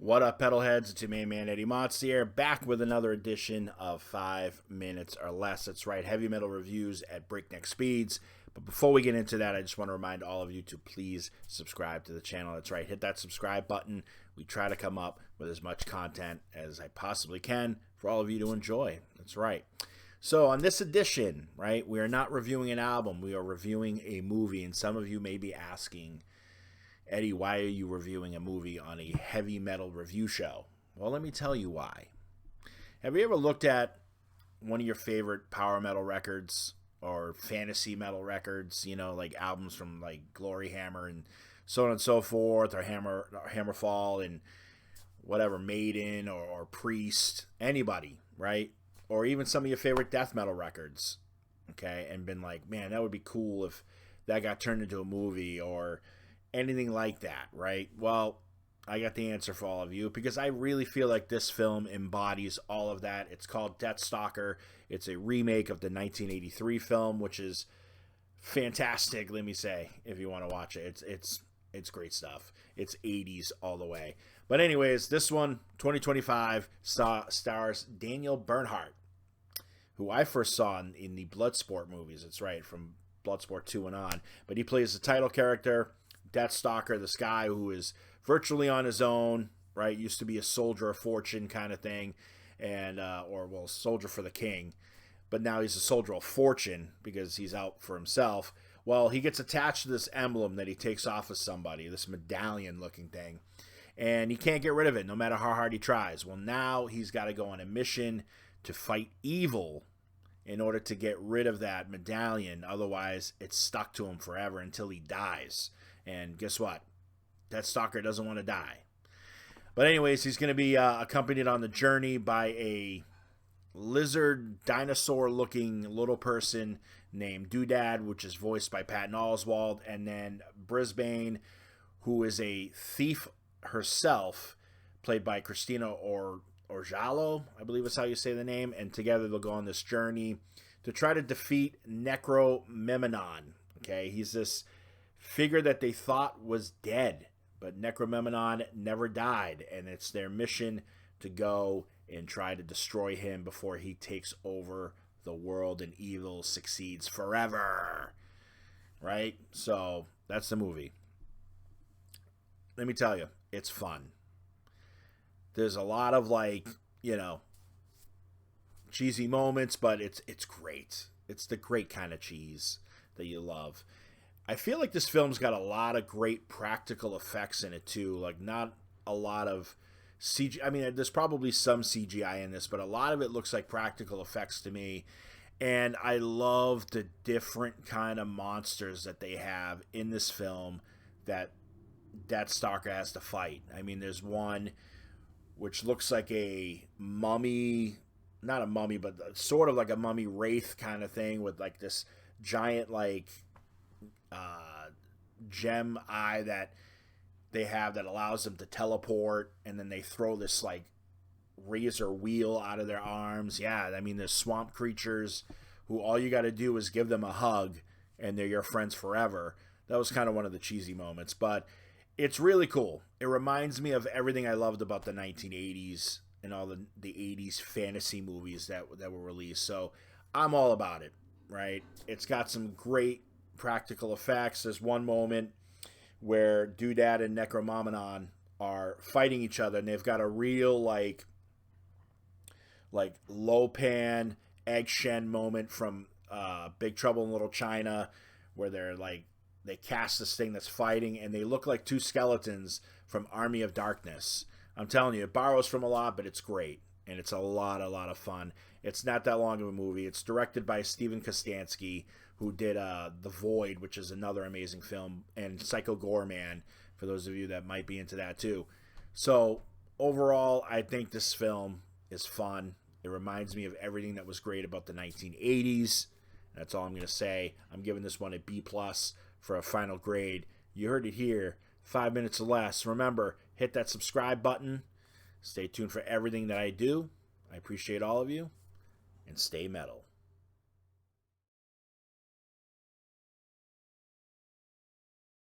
What up, pedalheads? It's your main man, Eddie Motz here, back with another edition of 5 Minutes or Less. That's right, heavy metal reviews at breakneck speeds. But before we get into that, I just want to remind all of you to please subscribe to the channel. That's right, hit that subscribe button. We try to come up with as much content as I possibly can for all of you to enjoy. That's right. So on this edition, right, we are not reviewing an album. We are reviewing a movie, and some of you may be asking, Eddie, why are you reviewing a movie on a heavy metal review show? Well, let me tell you why. Have you ever looked at one of your favorite power metal records or fantasy metal records, you know, like albums from like Glory Hammer and so on and so forth, or Hammerfall and whatever, Maiden or Priest, anybody, right? Or even some of your favorite death metal records, okay, and been like, man, that would be cool if that got turned into a movie or anything like that, right? Well, I got the answer for all of you because I really feel like this film embodies all of that. It's called Deathstalker. It's a remake of the 1983 film, which is fantastic, let me say, if you want to watch it. It's great stuff. It's 80s all the way. But anyways, this one, 2025, stars Daniel Bernhardt, who I first saw in the Bloodsport movies. That's right, from Bloodsport 2 and on. But he plays the title character, Deathstalker, this guy who is virtually on his own, right? Used to be a soldier of fortune kind of thing, and soldier for the king, but now he's a soldier of fortune because he's out for himself. Well, he gets attached to this emblem that he takes off of somebody, this medallion-looking thing, and he can't get rid of it no matter how hard he tries. Well, now he's got to go on a mission to fight evil in order to get rid of that medallion. Otherwise, it's stuck to him forever until he dies. And guess what? Deathstalker doesn't want to die. But anyways, he's going to be accompanied on the journey by a lizard dinosaur-looking little person named Doodad, which is voiced by Patton Oswalt, and then Brisbane, who is a thief herself, played by Christina Orjalo, I believe is how you say the name, and together they'll go on this journey to try to defeat Necromemnon. Okay, he's this figure that they thought was dead, but Necromemnon never died, and it's their mission to go and try to destroy him before he takes over the world and evil succeeds forever. Right? So that's the movie. Let me tell you, it's fun. There's a lot of, like, you know, cheesy moments, but it's great. It's the great kind of cheese that you love. I feel like this film's got a lot of great practical effects in it too. Like, not a lot of CGI. I mean, there's probably some CGI in this, but a lot of it looks like practical effects to me. And I love the different kind of monsters that they have in this film that Deathstalker has to fight. I mean, there's one which looks like a mummy, not a mummy, but sort of like a mummy wraith kind of thing with like this giant like gem eye that they have that allows them to teleport, and then they throw this like razor wheel out of their arms. Yeah, I mean, there's swamp creatures who all you got to do is give them a hug and they're your friends forever. That was kind of one of the cheesy moments, but it's really cool. It reminds me of everything I loved about the 1980s and all the 80s fantasy movies that were released. So I'm all about it, right? It's got some great practical effects. There's one moment where Doodad and Necromemnon are fighting each other, and they've got a real like Lopan Egg Shen moment from Big Trouble in Little China, where they cast this thing that's fighting, and they look like two skeletons from Army of Darkness. I'm telling you, it borrows from a lot, but it's great, and it's a lot of fun. It's not that long of a movie. It's directed by Steven Kostanski, who did The Void, which is another amazing film, and Psycho Goreman, for those of you that might be into that too. So overall, I think this film is fun. It reminds me of everything that was great about the 1980s. That's all I'm going to say. I'm giving this one a B+ for a final grade. You heard it here. 5 minutes or less. Remember, hit that subscribe button. Stay tuned for everything that I do. I appreciate all of you, and stay metal.